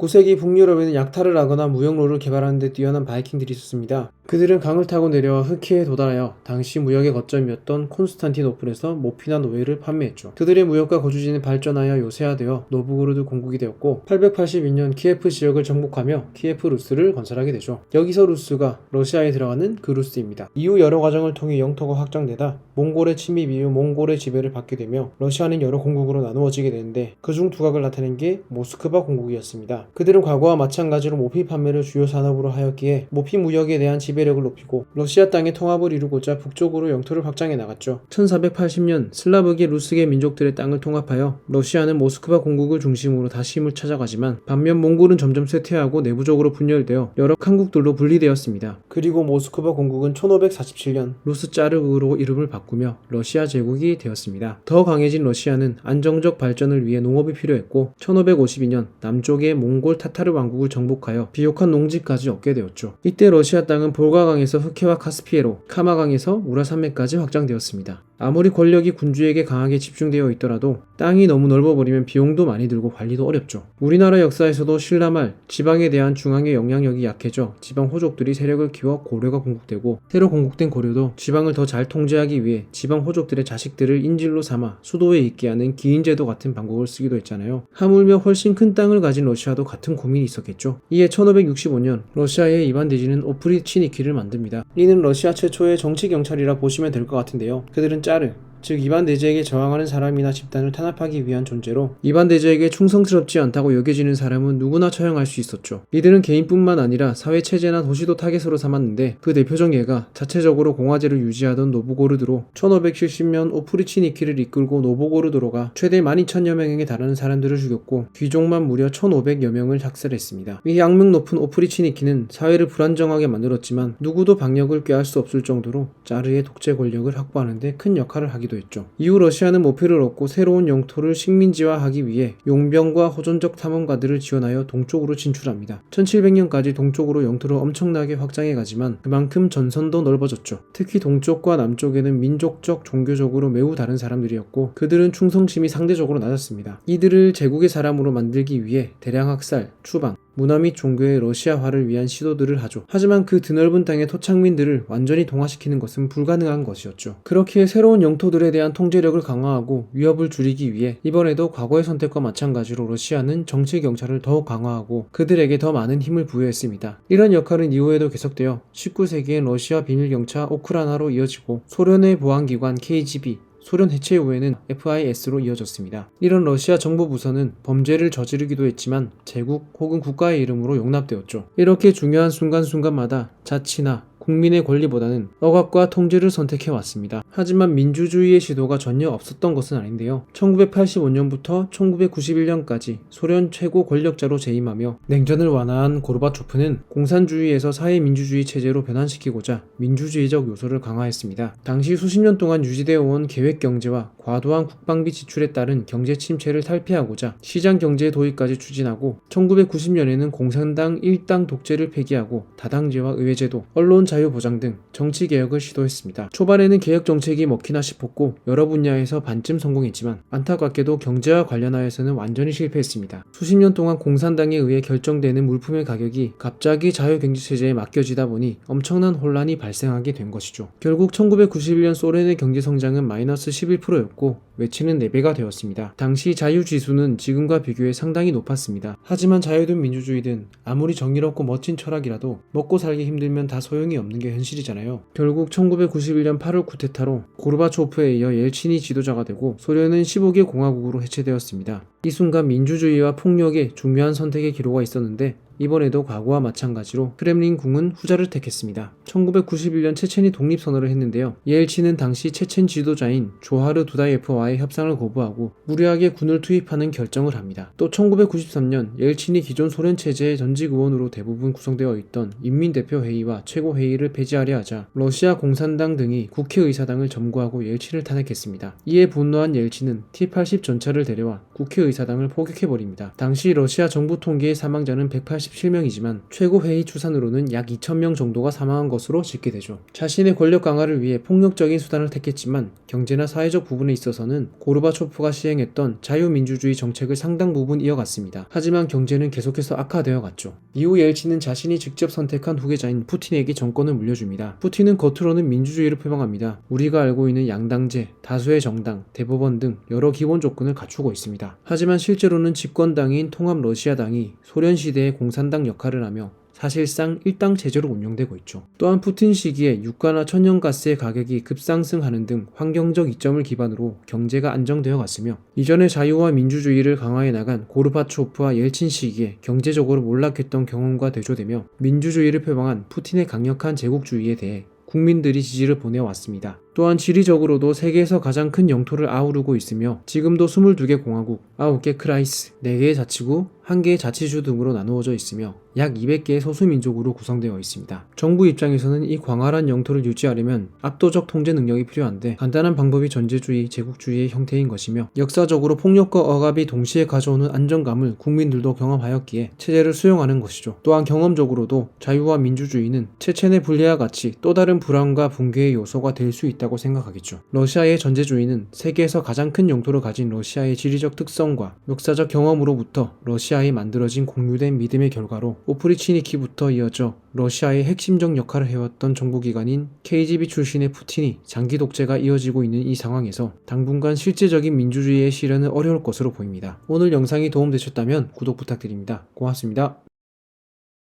9세기 북유럽에는 약탈을 하거나 무역로를 개발하는 데 뛰어난 바이킹들이 있었습니다. 그들은 강을 타고 내려와 흑해에 도달하여 당시 무역의 거점이었던 콘스탄티노플에서 모피나 노예를 판매했죠. 그들의 무역과 거주지는 발전하여 요새화되어 노브고로드 공국이 되었고 882년 키예프 지역을 정복하며 키예프 루스를 건설하게 되죠. 여기서 루스가 러시아에 들어가는 그 루스입니다. 이후 여러 과정을 통해 영토가 확장되다 몽골의 침입 이후 몽골의 지배를 받게 되며 러시아는 여러 공국으로 나누어지게 되는데 그중 두각을 나타낸 게 모스크바 공국이었습니다. 그들은 과거와 마찬가지로 모피 판매를 주요 산업으로 하였기에 모피 무역에 대한 지배력을 높이고 러시아 땅의 통합을 이루고자 북쪽으로 영토를 확장해 나갔죠. 1480년 슬라브계 루스계 민족들의 땅을 통합하여 러시아는 모스크바 공국을 중심으로 다시 힘을 찾아가지만 반면 몽골은 점점 쇠퇴하고 내부적으로 분열되어 여러 칸국들로 분리되었습니다. 그리고 모스크바 공국은 1547년 루스 짜르흐로 이름을 바꾸며 러시아 제국이 되었습니다. 더 강해진 러시아는 안정적 발전을 위해 농업이 필요했고 1552년 남쪽의 몽골 타타르 왕국을 정복하여 비옥한 농지까지 얻게 되었죠. 이때 러시아 땅은 볼가강에서 흑해와 카스피해로 카마강에서 우라산맥까지 확장되었습니다. 아무리 권력이 군주에게 강하게 집중되어 있더라도 땅이 너무 넓어버리면 비용도 많이 들고 관리도 어렵죠. 우리나라 역사에서도 신라말 지방에 대한 중앙의 영향력이 약해져 지방 호족들이 세력을 키워 고려가 건국되고 새로 건국된 고려도 지방을 더 잘 통제하기 위해 지방 호족들의 자식들을 인질로 삼아 수도에 있게 하는 기인제도 같은 방법을 쓰기도 했잖아요. 하물며 훨씬 큰 땅을 가진 러시아도 같은 고민이 있었겠죠. 이에 1565년 러시아의 이반 대진은 오프리치니키를 만듭니다. 이는 러시아 최초의 정치경찰이라 보시면 될 것 같은데요. 그들은 짜르, 즉 이반 대제에게 저항하는 사람이나 집단을 탄압하기 위한 존재로 이반 대제에게 충성스럽지 않다고 여겨지는 사람은 누구나 처형할 수 있었죠. 이들은 개인뿐만 아니라 사회체제나 도시도 타겟으로 삼았는데 그 대표적 예가 자체적으로 공화제를 유지하던 노브고르드로 1570년 오프리치니키를 이끌고 노브고르드로가 최대 12,000여 명에 달하는 사람들을 죽였고 귀족만 무려 1,500여 명을 학살했습니다. 이 악명 높은 오프리치니키는 사회를 불안정하게 만들었지만 누구도 방역을 꾀할 수 없을 정도로 짜르의 독재 권력을 확보하는 데 큰 역할을 하기도 했죠. 이후 러시아는 모피를 얻고 새로운 영토를 식민지화하기 위해 용병과 호전적 탐험가들을 지원하여 동쪽으로 진출합니다. 1700년까지 동쪽으로 영토를 엄청나게 확장해가지만 그만큼 전선도 넓어졌죠. 특히 동쪽과 남쪽에는 민족적, 종교적으로 매우 다른 사람들이었고 그들은 충성심이 상대적으로 낮았습니다. 이들을 제국의 사람으로 만들기 위해 대량 학살, 추방, 문화 및 종교의 러시아화를 위한 시도들을 하죠. 하지만 그 드넓은 땅의 토착민들을 완전히 동화시키는 것은 불가능한 것이었죠. 그렇게 새로운 영토들에 대한 통제력을 강화하고 위협을 줄이기 위해 이번에도 과거의 선택과 마찬가지로 러시아는 정치 경찰을 더욱 강화하고 그들에게 더 많은 힘을 부여했습니다. 이런 역할은 이후에도 계속되어 19세기엔 러시아 비밀경찰 오크라나로 이어지고 소련의 보안기관 KGB, 소련 해체 후에는 FIS로 이어졌습니다. 이런 러시아 정보 부서는 범죄를 저지르기도 했지만 제국 혹은 국가의 이름으로 용납되었죠. 이렇게 중요한 순간순간마다 자치나 국민의 권리보다는 억압과 통제를 선택해왔습니다. 하지만 민주주의의 시도가 전혀 없었던 것은 아닌데요. 1985년부터 1991년까지 소련 최고 권력자로 재임하며 냉전을 완화한 고르바초프는 공산주의에서 사회민주주의 체제로 변환시키고자 민주주의적 요소를 강화했습니다. 당시 수십 년 동안 유지되어 온 계획경제와 과도한 국방비 지출에 따른 경제 침체를 탈피하고자 시장경제 도입까지 추진하고 1990년에는 공산당 일당 독재를 폐기하고 다당제와 의회제도, 언론 자유 보장 등 정치 개혁을 시도했습니다. 초반에는 개혁 정책이 먹히나 싶었고 여러 분야에서 반쯤 성공했지만 안타깝게도 경제와 관련하여서는 완전히 실패했습니다. 수십 년 동안 공산당에 의해 결정되는 물품의 가격이 갑자기 자유경제체제에 맡겨지다 보니 엄청난 혼란이 발생하게 된 것이죠. 결국 1991년 소련의 경제성장은 마이너스 11%였고 외치는 4배가 되었습니다. 당시 자유지수는 지금과 비교해 상당히 높았습니다. 하지만 자유든 민주주의든 아무리 정의롭고 멋진 철학이라도 먹고 살기 힘들면 다 소용이 없는 게 현실이잖아요. 결국 1991년 8월 쿠데타로 고르바초프에 이어 옐친이 지도자가 되고 소련은 15개 공화국으로 해체되었습니다. 이 순간 민주주의와 폭력의 중요한 선택의 기로가 있었는데 이번에도 과거와 마찬가지로 크렘린궁은 후자를 택했습니다. 1991년 체첸이 독립선언을 했는데요. 예엘친은 당시 체첸 지도자인 조하르 두다예프와의 협상을 거부하고 무리하게 군을 투입하는 결정을 합니다. 또 1993년 예엘친이 기존 소련 체제의 전직 의원으로 대부분 구성되어 있던 인민대표회의와 최고회의를 폐지하려 하자 러시아 공산당 등이 국회의사당을 점거하고 예엘친을 탄핵했습니다. 이에 분노한 예엘친은 T-80 전차를 데려와 국회의사당을 포격해버립니다. 당시 러시아 정부 통계의 사망자는 180 447명이지만 최고 회의 추산으로는 약 2,000명 정도가 사망한 것으로 집계되죠. 자신의 권력 강화를 위해 폭력적인 수단을 택했지만 경제나 사회적 부분에 있어서는 고르바초프가 시행했던 자유민주주의 정책을 상당 부분 이어갔습니다. 하지만 경제는 계속해서 악화되어 갔죠. 이후 옐친은 자신이 직접 선택한 후계자인 푸틴에게 정권을 물려줍니다. 푸틴은 겉으로는 민주주의를 표방합니다. 우리가 알고 있는 양당제, 다수의 정당, 대법원 등 여러 기본 조건을 갖추고 있습니다. 하지만 실제로는 집권당인 통합러시아당이 소련 시대의 공산당 역할을 하며 사실상 일당 체제로 운영되고 있죠. 또한 푸틴 시기에 유가나 천연가스의 가격이 급상승하는 등 환경적 이점을 기반으로 경제가 안정되어 갔으며 이전에 자유와 민주주의를 강화해 나간 고르바초프와 옐친 시기에 경제적으로 몰락했던 경험과 대조되며 민주주의를 표방한 푸틴의 강력한 제국주의에 대해 국민들이 지지를 보내왔습니다. 또한 지리적으로도 세계에서 가장 큰 영토를 아우르고 있으며 지금도 22개 공화국, 9개 크라이스, 4개의 자치구, 1개의 자치주 등으로 나누어져 있으며 약 200개의 소수민족으로 구성되어 있습니다. 정부 입장에서는 이 광활한 영토를 유지하려면 압도적 통제 능력이 필요한데 간단한 방법이 전제주의, 제국주의의 형태인 것이며 역사적으로 폭력과 억압이 동시에 가져오는 안정감을 국민들도 경험하였기에 체제를 수용하는 것이죠. 또한 경험적으로도 자유와 민주주의는 체첸의 분리와 같이 또 다른 불안과 붕괴의 요소가 될 수 있다고 생각하겠죠. 러시아의 전제주의는 세계에서 가장 큰 영토를 가진 러시아의 지리적 특성과 역사적 경험으로부터 러시아에 만들어진 공유된 믿음의 결과로 오프리치니키부터 이어져 러시아의 핵심적 역할을 해왔던 정보기관인 KGB 출신의 푸틴이 장기 독재가 이어지고 있는 이 상황에서 당분간 실제적인 민주주의의 실현은 어려울 것으로 보입니다. 오늘 영상이 도움되셨다면 구독 부탁드립니다. 고맙습니다.